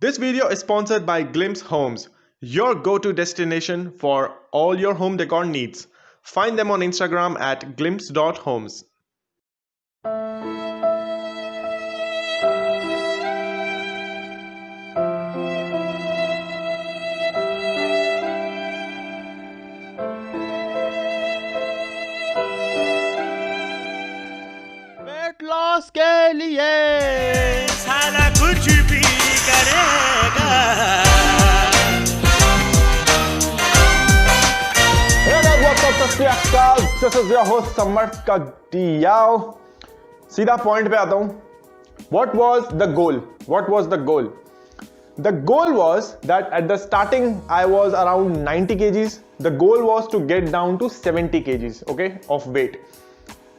This video is sponsored by Glimpse Homes, your go-to destination for all your home decor needs. Find them on Instagram at glimpse.homes. Weight loss के लिए साला कुछ भी करेगा। Hey guys, what's up? FAQs. This is your host Samarth Kagdiyal. सीधा point पे आता हूँ. What was the goal? What was the goal? The goal was that at the starting I was around 90 kgs. The goal was to get down to 70 kgs, okay, of weight.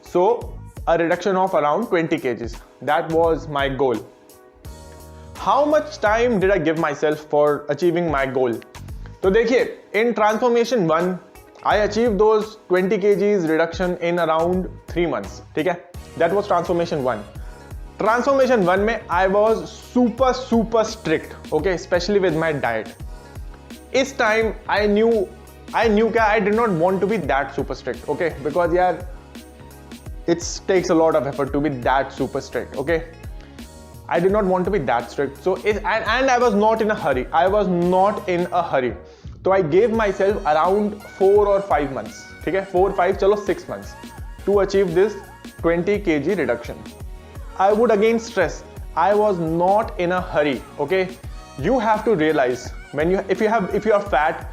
So a reduction of around 20 kgs. That was my goal. How much time did I give myself for achieving my goal? तो देखिए, in transformation 1, I achieved those 20 kgs reduction in around 3 months. ठीक है? That was transformation 1. Transformation 1 में I was super strict, okay, especially with my diet. इस time I knew that I did not want to be that super strict, okay, because यार it takes a lot of effort to be that super strict, okay. I did not want to be that strict, so and I was not in a hurry. So I gave myself around 4 or 5 months, ठीक है, 4, 5, चलो 6 months to achieve this 20 kg reduction. I would again stress, I was not in a hurry, okay. You have to realize if you are fat,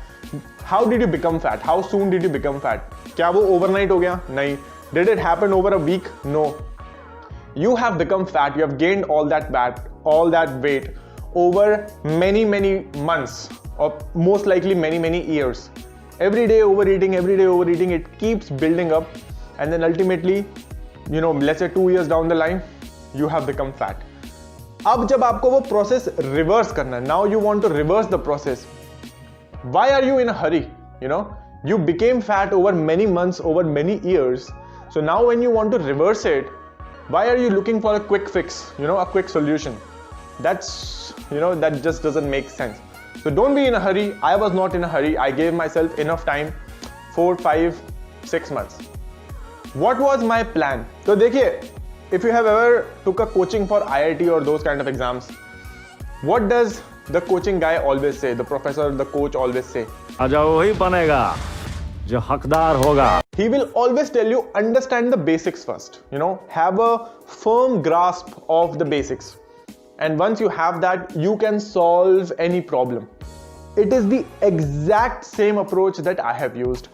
how did you become fat? How soon did you become fat? क्या वो overnight हो गया? नहीं. Did it happen over a week? No. You have become fat. You have gained all that weight over many months, or most likely many years. Every day overeating, it keeps building up, and then ultimately, let's say 2 years down the line, you have become fat. अब जब आपको वो process reverse करना है, now you want to reverse the process. Why are you in a hurry? You became fat over many months, over many years. So now when you want to reverse it, why are you looking for a quick fix, a quick solution? That just doesn't make sense. So don't be in a hurry. I was not in a hurry. I gave myself enough time, 4, 5, 6 months. What was my plan? So देखिए, if you have ever took a coaching for IIT or those kind of exams, what does the coaching guy always say? The professor, the coach always say? आजा वही बनेगा जो हकदार होगा. He will always tell you, understand the basics first, have a firm grasp of the basics. And once you have that, you can solve any problem. It is the exact same approach that I have used,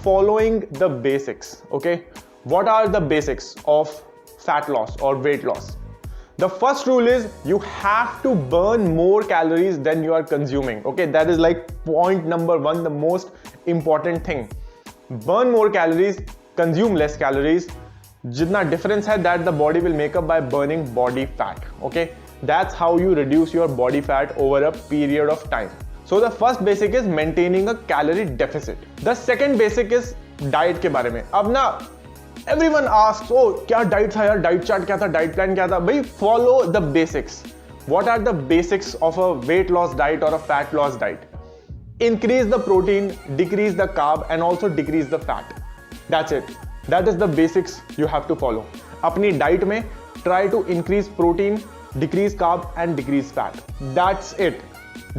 following the basics, okay? What are the basics of fat loss or weight loss? The first rule is you have to burn more calories than you are consuming, okay? That is like point number 1, the most important thing. Burn more calories, consume less calories. जितना difference है that the body will make up by burning body fat, okay? That's how you reduce your body fat over a period of time. So the first basic is maintaining a calorie deficit. The second basic is diet के बारे में. अब ना everyone asks, oh क्या diet था यार, diet chart क्या था, diet plan क्या था? भाई follow the basics. What are the basics of a weight loss diet or a fat loss diet? Increase the protein, decrease the carb, and also decrease the fat. That's it. That is the basics you have to follow. अपनी diet में try to increase protein, decrease carb, and decrease fat. That's it.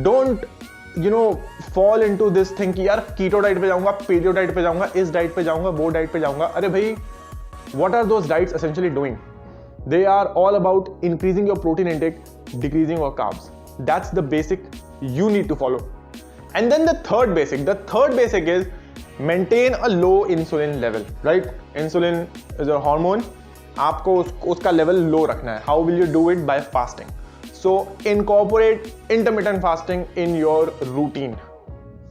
Don't fall into this thing कि यार keto diet पे जाऊंगा, paleo diet पे जाऊंगा, इस diet पे जाऊंगा, वो diet पे जाऊंगा. अरे भाई, what are those diets essentially doing? They are all about increasing your protein intake, decreasing your carbs. That's the basic you need to follow. And then the third basic is maintain a low insulin level, right? Insulin is a hormone. आपको उसका level low रखना है. How will you do it? By fasting. So incorporate intermittent fasting in your routine.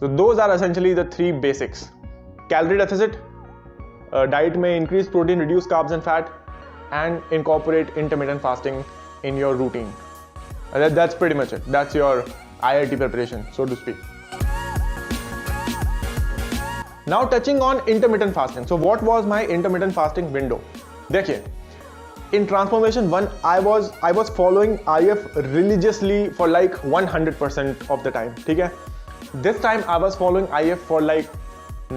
So those are essentially the 3 basics. Calorie deficit, diet may increase protein, reduce carbs and fat, and incorporate intermittent fasting in your routine. That's pretty much it. That's your IIT preparation, so to speak. Now touching on intermittent fasting. So what was my intermittent fasting window? देखिए, in transformation 1 I was following IF religiously for like 100% of the time. ठीक है, this time I was following IF for like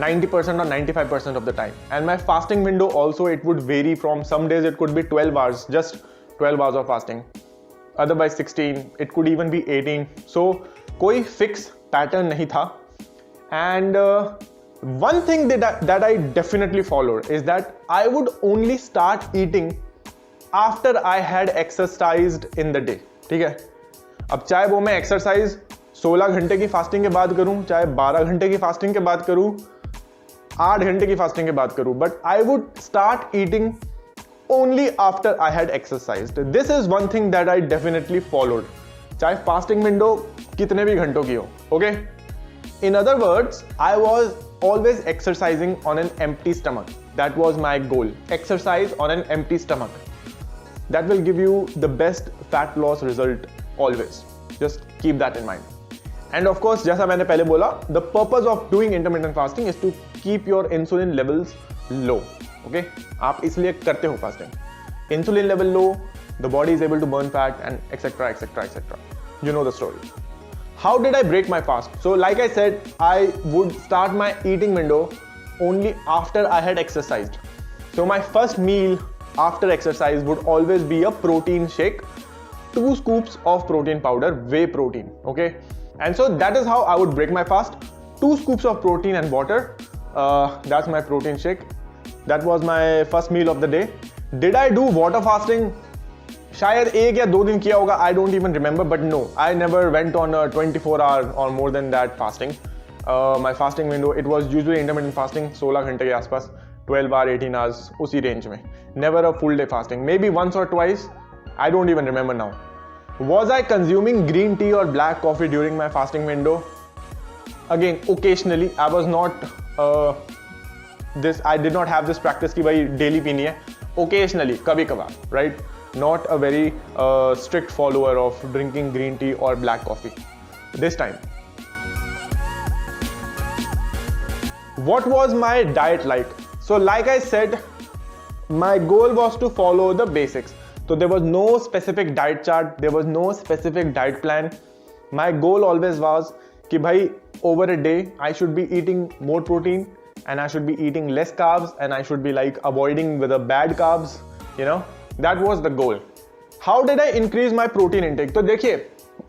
90% or 95% of the time, and my fasting window also, it would vary. From some days it could be 12 hours, just 12 hours of fasting, otherwise 16, it could even be 18. So कोई fix pattern नहीं था. And one thing that I definitely followed is that I would only start eating after I had exercised in the day. ठीक है, अब चाहे वो मैं exercise 16 घंटे की फास्टिंग के बाद करूं, चाहे 12 घंटे की फास्टिंग के बाद करूं, 8 घंटे की फास्टिंग के बाद करूं, but I would start eating only after I had exercised. This is one thing that I definitely followed, चाहे फास्टिंग विंडो कितने भी घंटों की हो. Okay, in other words, I was always exercising on an empty stomach. That was my goal. Exercise on an empty stomach. That will give you the best fat loss result always. Just keep that in mind. And of course, जैसा मैंने पहले बोला, the purpose of doing intermittent fasting is to keep your insulin levels low. Okay? आप इसलिए करते हो fasting. Insulin level low, the body is able to burn fat, and etc. etc. etc. You know the story. How did I break my fast? So like I said, I would start my eating window only after I had exercised. So my first meal after exercise would always be a protein shake, 2 scoops of protein powder, whey protein. Okay, and so that is how I would break my fast. 2 scoops of protein and water. That's my protein shake. That was my first meal of the day. Did I do water fasting? शायद 1 या 2 दिन किया होगा, I don't even remember, but no, I never went on a 24-hour or more than that fasting. My fasting window, it was usually intermittent fasting, 16 घंटे के आसपास, 12 hour, 18 hours, उसी range में. Never a full day fasting, maybe once or twice, I don't even remember now. Was I consuming green tea or black coffee during my fasting window? Again, occasionally. I was not I did not have this practice कि भाई daily पीनी है. Occasionally, कभी कभार, right? Not a very strict follower of drinking green tea or black coffee this time. What was my diet like? So like I said, my goal was to follow the basics. So there was no specific diet chart, there was no specific diet plan. My goal always was कि भाई over a day I should be eating more protein, and I should be eating less carbs, and I should be like avoiding with the bad carbs, you know. That was the goal. How did I increase my protein intake? तो देखिए,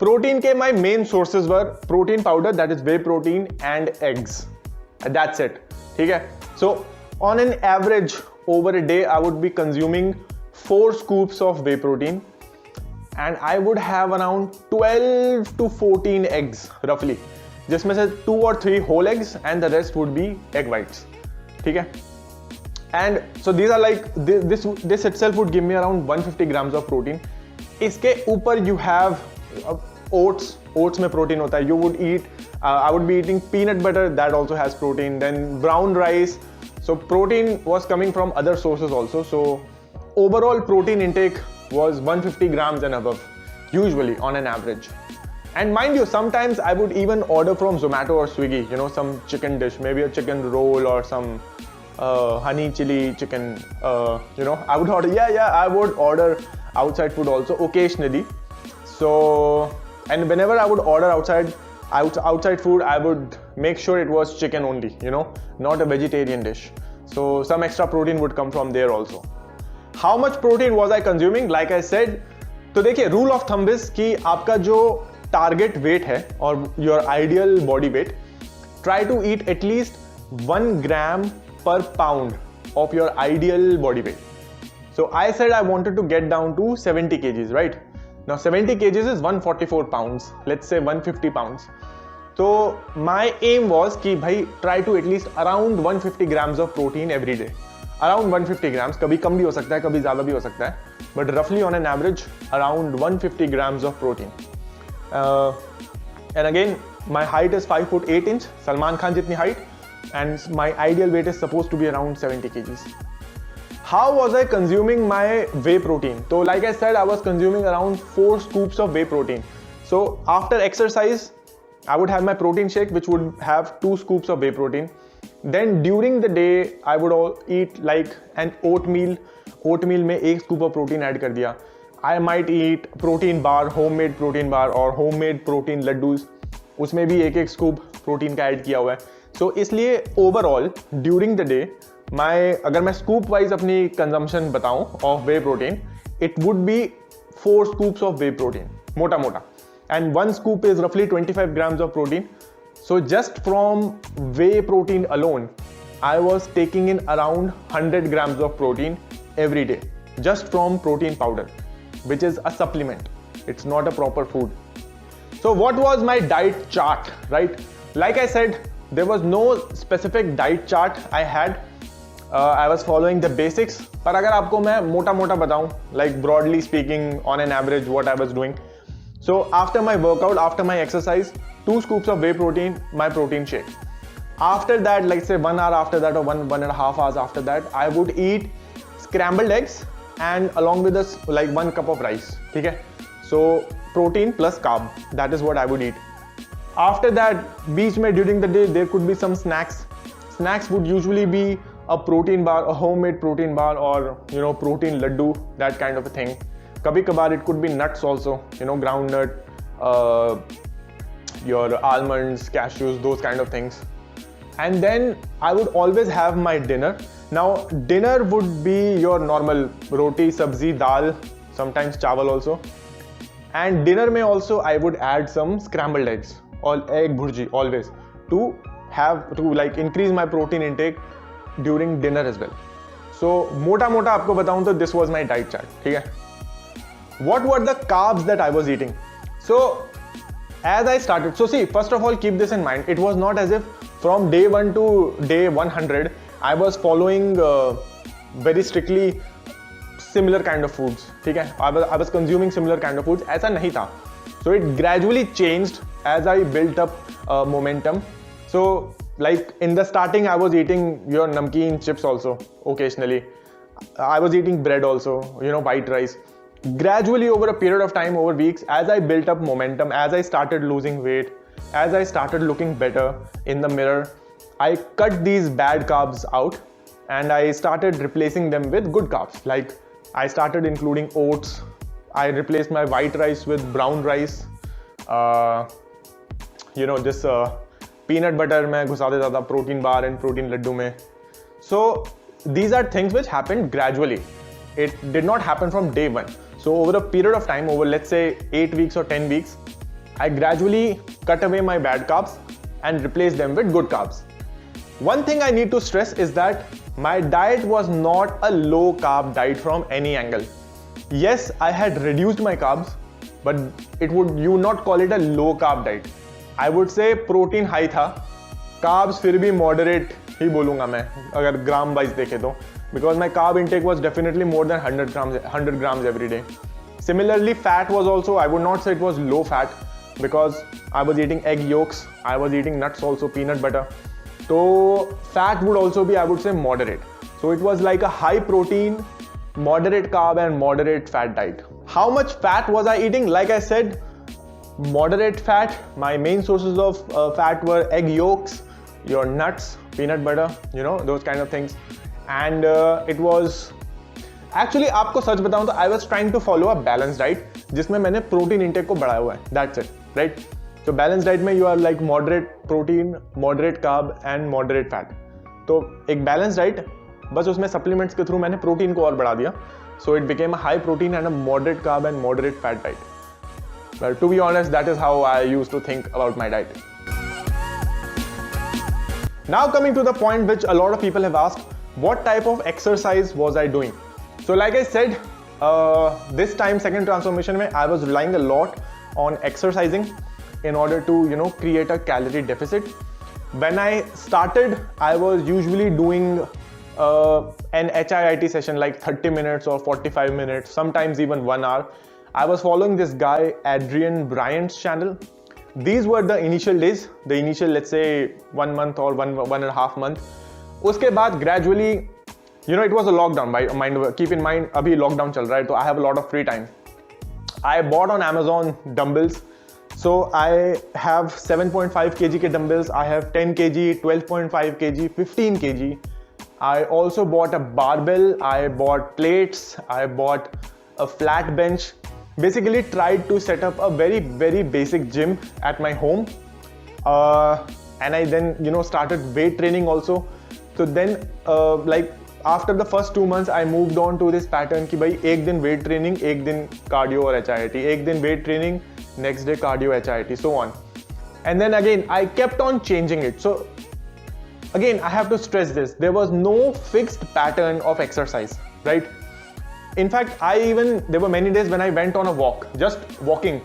protein के my main sources were protein powder, that is whey protein, and eggs. That's it. ठीक है? So on an average over a day, I would be consuming 4 scoops of whey protein, and I would have around 12 to 14 eggs roughly. जिसमें से 2 or 3 whole eggs, and the rest would be egg whites. ठीक है? And so these are like, this itself would give me around 150 grams of protein. इसके ऊपर you have oats में protein होता है. You would eat, I would be eating peanut butter, that also has protein. Then brown rice. So protein was coming from other sources also. So overall protein intake was 150 grams and above, usually on an average. And mind you, sometimes I would even order from Zomato or Swiggy, you know, some chicken dish, maybe a chicken roll or some honey chili chicken, you know, I would order, I would order outside food also occasionally. So, and whenever I would order outside food, I would make sure it was chicken only, you know, not a vegetarian dish. So some extra protein would come from there also. How much protein was I consuming? Like I said, तो देखिए, rule of thumb is कि आपका जो target weight है और your ideal body weight, try to eat at least 1 gram per pound of your ideal body weight. So I said I wanted to get down to 70 kgs, right? Now 70 kgs is 144 pounds, let's say 150 pounds. So my aim was कि भाई try to at least around 150 grams of protein every day. Around 150 grams, कभी कम भी हो सकता है, कभी ज़्यादा भी हो सकता है, but roughly on an average around 150 grams of protein. And again, my height is 5 foot 8 inch, Salman Khan jitni height, and my ideal weight is supposed to be around 70 kgs. How was I consuming my whey protein? So like I said, I was consuming around 4 scoops of whey protein. So after exercise, I would have my protein shake, which would have 2 scoops of whey protein. Then during the day I would eat like an oatmeal में 1 scoop of protein add कर दिया. I might eat protein bar, homemade protein bar और homemade protein laddus, उसमें भी 1 scoop protein का add किया हुआ है. So इसलिए overall during the day अगर मैं scoop wise अपनी consumption बताऊं of whey protein, it would be 4 scoops of whey protein, मोटा, and 1 scoop is roughly 25 grams of protein. So just from whey protein alone, I was taking in around 100 grams of protein every day, just from protein powder, which is a supplement. It's not a proper food. So what was my diet chart, right? Like I said, there was no specific diet chart I had. I was following the basics. पर अगर आपको मैं मोटा बताऊं, like broadly speaking, on an average, what I was doing. So after my workout, after my exercise, 2 scoops of whey protein, my protein shake. After that, like say 1 hour after that or 1.5 hours after that, I would eat scrambled eggs and along with this like 1 cup of rice. Okay? So protein plus carb, that is what I would eat. After that, beach mein during the day, there could be some snacks. Snacks would usually be a protein bar, a homemade protein bar, or protein laddu, that kind of a thing. Kabhi kabar it could be nuts also, ground nut, your almonds, cashews, those kind of things. And then I would always have my dinner. Now dinner would be your normal roti, sabzi, dal, sometimes chawal also. And dinner mein also I would add some scrambled eggs or egg bhurji always to like increase my protein intake during dinner as well. So mota आपको बताऊं तो this was my diet chart. ठीक है? What were the carbs that I was eating? So as I started, so see, first of all, keep this in mind. It was not as if from day 1 to day 100 I was following very strictly similar kind of foods. ठीक है? I was consuming similar kind of foods. ऐसा नहीं था. So it gradually changed as I built up momentum. So like in the starting, I was eating your namkeen chips also occasionally. I was eating bread also, white rice. Gradually over a period of time, over weeks, as I built up momentum, as I started losing weight, as I started looking better in the mirror, I cut these bad carbs out and I started replacing them with good carbs. Like I started including oats. I replaced my white rice with brown rice. This peanut butter मैं घुसा देता था protein bar and protein laddu में. So these are things which happened gradually. It did not happen from day 1. So over a period of time, over let's say 8 weeks or 10 weeks, I gradually cut away my bad carbs and replaced them with good carbs. One thing I need to stress is that my diet was not a low carb diet from any angle. Yes, I had reduced my carbs, but you would not call it a low carb diet. I would say protein high था, carbs फिर भी moderate ही बोलूँगा मैं अगर gram wise देखे तो, because my carb intake was definitely more than 100 grams every day. Similarly, fat was also, I would not say it was low fat because I was eating egg yolks, I was eating nuts also, peanut butter. So fat would also be, I would say, moderate. So it was like a high protein, moderate carb and moderate fat diet. How much fat was I eating? Like I said, moderate fat. My main sources of fat were egg yolks, your nuts, peanut butter, those kind of things. And it was actually, आपको सच बताऊं तो I was trying to follow a balanced diet जिसमें मैंने protein intake को बढ़ाया हुआ है. That's it, right? So balanced diet में you are like moderate protein, moderate carb and moderate fat. तो एक balanced diet बस उसमें supplements के through मैंने protein को और बढ़ा दिया. So it became a high protein and a moderate carb and moderate fat diet. But to be honest, that is how I used to think about my diet. Now coming to the point which a lot of people have asked, what type of exercise was I doing? So like I said, this time second transformation mein, I was relying a lot on exercising in order to create a calorie deficit. When I started, I was usually doing an HIIT session like 30 minutes or 45 minutes, sometimes even 1 hour. I was following this guy Adrian Bryant's channel. These were the initial days, the initial let's say 1 month or one and a half month. उसके बाद gradually, it was a lockdown. Keep in mind, अभी lockdown चल रहा है, तो I have a lot of free time. I bought on Amazon dumbbells. So I have 7.5 kg ke dumbbells, I have 10 kg, 12.5 kg, 15 kg. I also bought a barbell, I bought plates, I bought a flat bench. Basically tried to set up a very basic gym at my home. And I then started weight training also. So then like after the first 2 months I moved on to this pattern कि भाई एक दिन weight training, एक दिन cardio और HIIT, एक दिन weight training, next day cardio HIIT, so on. And then again I kept on changing it. So again I have to stress this, there was no fixed pattern of exercise, right? In fact, there were many days when I went on a walk, just walking,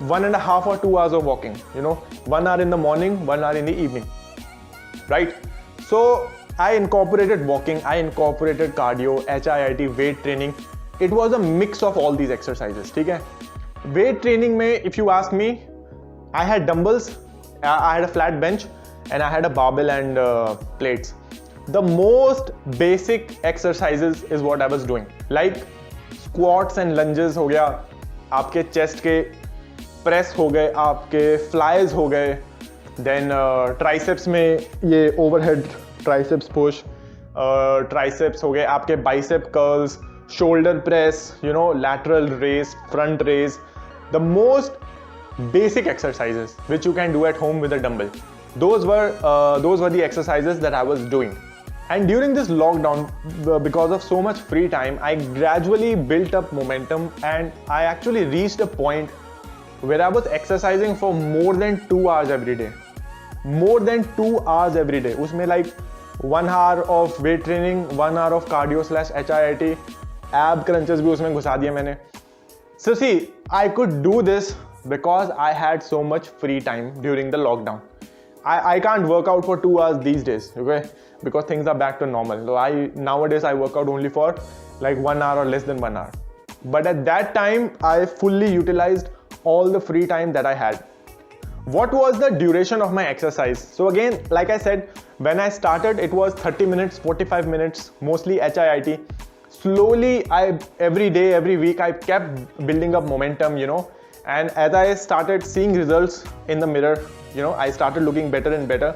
1.5 or 2 hours of walking, 1 hour in the morning, 1 hour in the evening, right? So I incorporated walking, I incorporated cardio, HIIT, weight training. It was a mix of all these exercises, okay? Weight training mein, if you ask me, I had dumbbells, I had a flat bench, and I had a barbell and plates. The most basic exercises is what I was doing, like squats and lunges हो गया, आपके chest के press हो गए, आपके flies हो गए, then triceps में ये overhead triceps push, triceps हो गए, आपके bicep curls, shoulder press, lateral raise, front raise, the most basic exercises which you can do at home with a dumbbell. Those were the exercises that I was doing. And during this lockdown, because of so much free time, I gradually built up momentum and I actually reached a point where I was exercising for more than 2 hours every day. More than 2 hours every day. Usme like 1 hour of weight training, 1 hour of cardio / HIIT, ab crunches bhi usme ghusa diye maine. So see, I could do this because I had so much free time during the lockdown. I can't work out for 2 hours these days, okay? Because things are back to normal. So nowadays I work out only for like 1 hour or less than 1 hour. But at that time, I fully utilized all the free time that I had. What was the duration of my exercise? So again, like I said, when I started, it was 30 minutes, 45 minutes, mostly HIIT. Slowly, every day, every week, I kept building up momentum, And as I started seeing results in the mirror, I started looking better and better.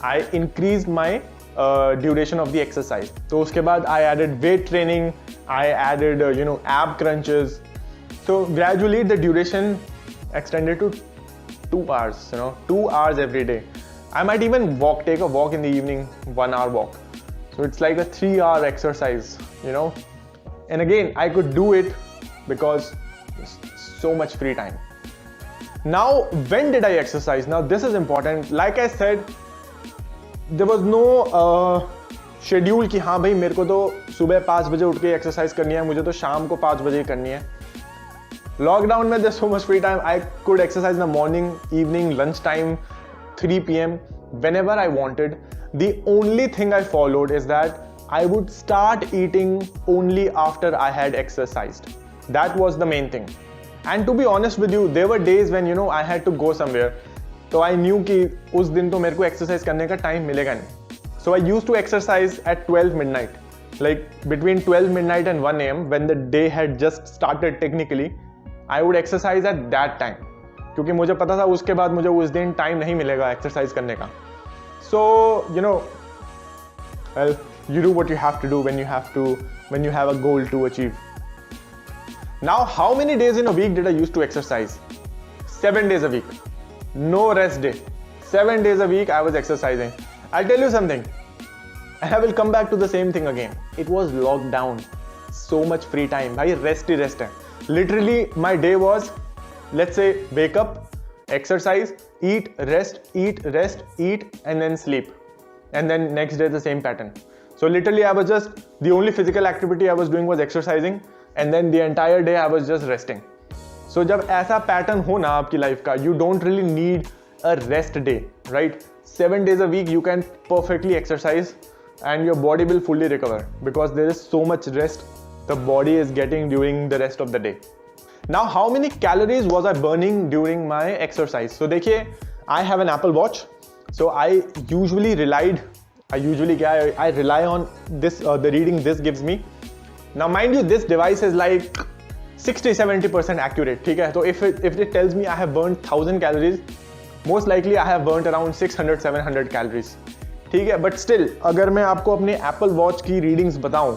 I increased my duration of the exercise. So uske baad I added weight training, I added ab crunches. So gradually the duration extended to 2 hours, 2 hours every day. I might even take a walk in the evening, 1 hour walk. So it's like a 3-hour exercise, And again, I could do it because so much free time. Now, when did I exercise? Now, this is important. Like I said, there was no schedule कि हाँ भाई मेरे को तो सुबह 5 बजे उठ के एक्सरसाइज करनी है, मुझे तो शाम को 5 बजे करनी है. Lockdown में there's so much free time. I could exercise in the morning, evening, lunch time, 3 p.m. whenever I wanted. The only thing I followed is that I would start eating only after I had exercised. That was the main thing. And to be honest with you, there were days when I had to go somewhere. So I knew कि उस दिन तो मेरे को exercise करने का time मिलेगा नहीं. So I used to exercise at 12 midnight. Like between 12 midnight and 1 a.m. when the day had just started technically, I would exercise at that time. क्योंकि मुझे पता था उसके बाद मुझे उस दिन time नहीं मिलेगा exercise करने का. So well, you do what you have to do when you have a goal to achieve. Now, how many days in a week did I used to exercise? 7 days a week. No rest day. 7 days a week I was exercising. I'll tell you something. And I will come back to the same thing again. It was lockdown. So much free time. Bhai, rest hai. Literally, my day was, let's say, wake up, exercise, eat, rest, and then sleep. And then next day, the same pattern. So literally, the only physical activity I was doing was exercising. And then the entire day I was just resting. So जब ऐसा pattern हो ना आपकी life का, you don't really need a rest day, right? 7 days a week you can perfectly exercise and your body will fully recover because there is so much rest the body is getting during the rest of the day. Now, how many calories was I burning during my exercise? So देखिए, I have an Apple Watch. So I usually rely on this, the reading this gives me. Now, mind you, this device is like 60-70% accurate, ठीक है. तो if it tells me I have burned 1000 calories, most likely I have burnt around 600-700 calories, ठीक है. But still, अगर मैं आपको अपने Apple Watch की readings बताऊं,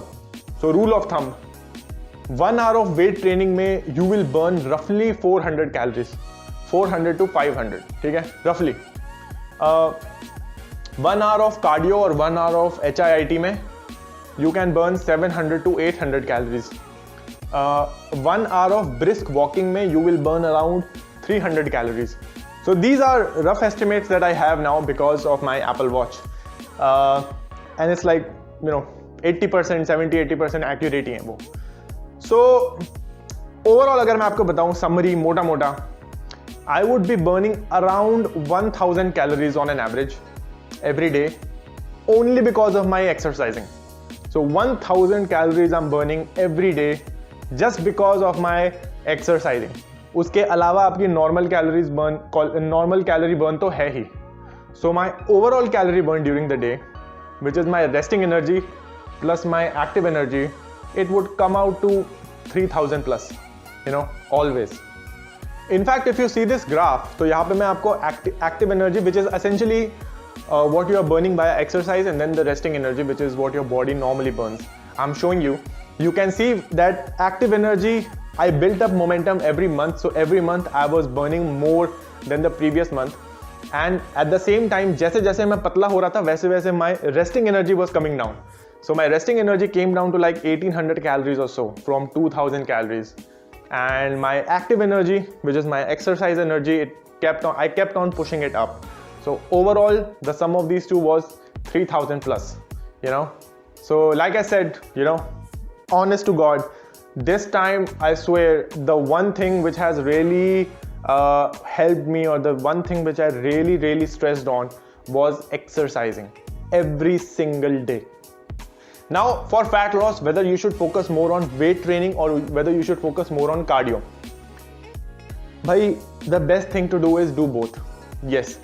so rule of thumb, 1 hour of weight training में you will burn roughly 400 calories, 400 to 500, ठीक है, roughly. 1 hour of cardio और 1 hour of HIIT में you can burn 700 to 800 calories. 1 hour of brisk walking में you will burn around 300 calories. So these are rough estimates that I have now because of my Apple Watch. And it's like, 80%, 70-80% accurate है वो. So overall अगर मैं आपको बताऊं summary मोटा, I would be burning around 1000 calories on an average every day only because of my exercising. So 1000 calories I'm burning every day just because of my exercising. उसके अलावा आपकी normal calorie burn तो है ही. So my overall calorie burn during the day, which is my resting energy plus my active energy, it would come out to 3000 plus, always. In fact, if you see this graph, तो यहाँ पे मैं आपको active energy, which is essentially what you are burning by exercise, and then the resting energy, which is what your body normally burns. I'm showing you. You can see that active energy, I built up momentum every month. So every month I was burning more than the previous month. And at the same time, जैसे मैं पतला हो रहा था, वैसे my resting energy was coming down. So my resting energy came down to like 1800 calories or so from 2000 calories. And my active energy, which is my exercise energy, I kept on pushing it up. So overall, the sum of these two was 3000 plus, So like I said, honest to God, this time I swear the one thing which has really helped me, or the one thing which I really stressed on, was exercising every single day. Now for fat loss, whether you should focus more on weight training or whether you should focus more on cardio, bhai, the best thing to do is do both. Yes,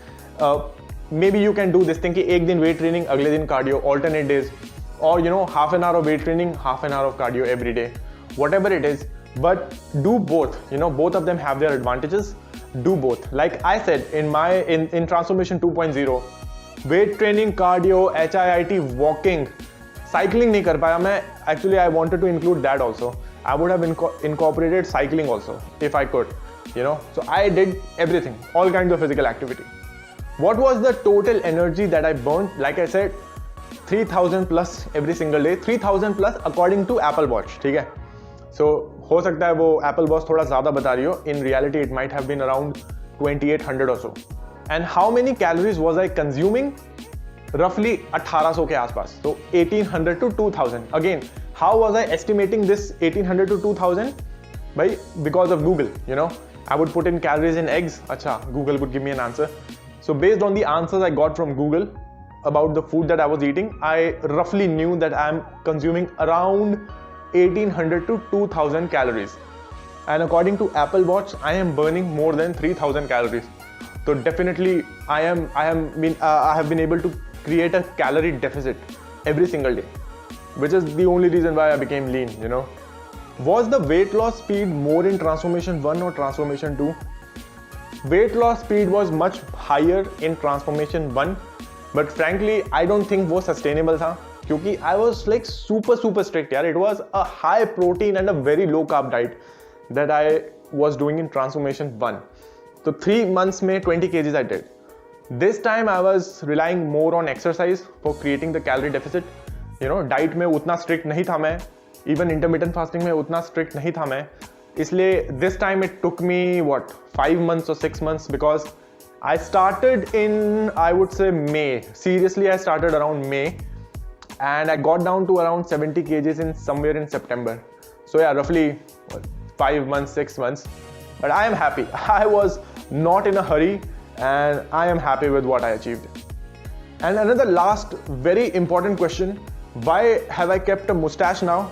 maybe you can do this thing कि एक दिन weight training, अगले दिन cardio, alternate days, or half an hour of weight training, half an hour of cardio every day, whatever it is, but do both. Both of them have their advantages. Do both. Like I said in Transformation 2.0, weight training, cardio, HIIT, walking, cycling नहीं कर पाया मैं. Actually, I wanted to include that also. I would have incorporated cycling also if I could, So I did everything, all kinds of physical activity. What was the total energy that I burned? Like I said, 3000 plus every single day. 3000 plus according to Apple Watch, ठीक है? So हो सकता है वो Apple Watch थोड़ा ज़्यादा बता रही हो. In reality, it might have been around 2800 or so. And how many calories was I consuming? Roughly 1800 के आसपास. So 1800 to 2000. Again, how was I estimating this 1800 to 2000? Because of Google, I would put in calories in eggs. Acha, Google would give me an answer. So based on the answers I got from Google about the food that I was eating, I roughly knew that I'm consuming around 1800 to 2000 calories. And according to Apple Watch, I am burning more than 3000 calories. So definitely I have been able to create a calorie deficit every single day, which is the only reason why I became lean, Was the weight loss speed more in Transformation 1 or Transformation 2? Weight loss speed was much higher in Transformation 1, but frankly, I don't think वो sustainable था, क्योंकि I was like super strict, यार. It was a high protein and a very low carb diet that I was doing in Transformation 1. So 3 months में 20 kgs I did. This time I was relying more on exercise for creating the calorie deficit. Diet में उतना strict नहीं था मैं. Even intermittent fasting में उतना strict नहीं था मैं. इसलिए this time it took me 5 months or 6 months, because I started in, I would say, May. Seriously, I started around May, and I got down to around 70 kgs somewhere in September. So yeah, roughly 5 months, 6 months. But I am happy. I was not in a hurry, and I am happy with what I achieved. And another last very important question: why have I kept a mustache now?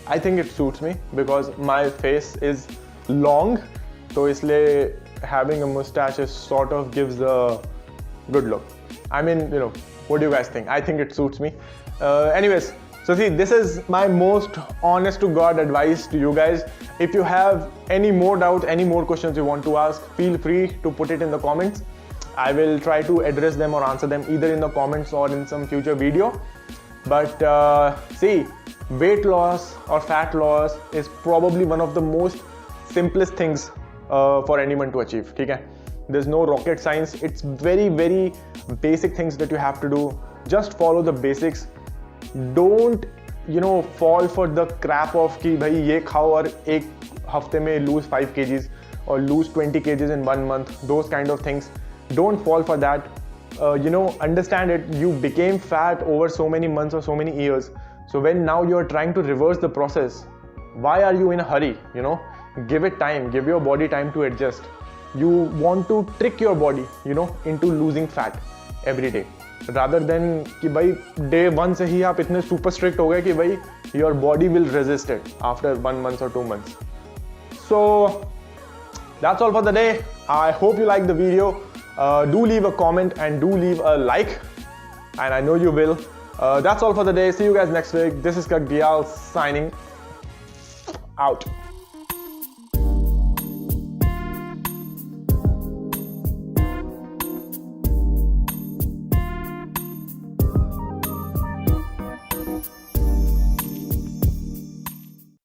I think it suits me because my face is long, so इसलिए having a mustache sort of gives a good look. I mean, what do you guys think? I think it suits me. Anyways, So see, this is my most honest to God advice to you guys. If you have any more doubt, any more questions you want to ask, feel free to put it in the comments. I will try to address them or answer them either in the comments or in some future video. But see, weight loss or fat loss is probably one of the most simplest things for anyone to achieve. Okay? There's no rocket science. It's very, very basic things that you have to do. Just follow the basics. Don't fall for the crap of कि भाई ये खाओ और एक हफ्ते में lose 5 kgs or lose 20 kgs in 1 month. Those kind of things. Don't fall for that. Understand it. You became fat over so many months or so many years. So when now you're trying to reverse the process, why are you in a hurry? Give it time. Give your body time to adjust. You want to trick your body, into losing fat every day. Rather than कि भाई day 1 से ही आप इतने super strict हो गए कि भाई your body will resist it after 1 month or 2 months. So that's all for the day. I hope you liked the video. Do leave a comment and do leave a like, and I know you will. That's all for the day. See you guys next week. This is Kagdiyal signing out.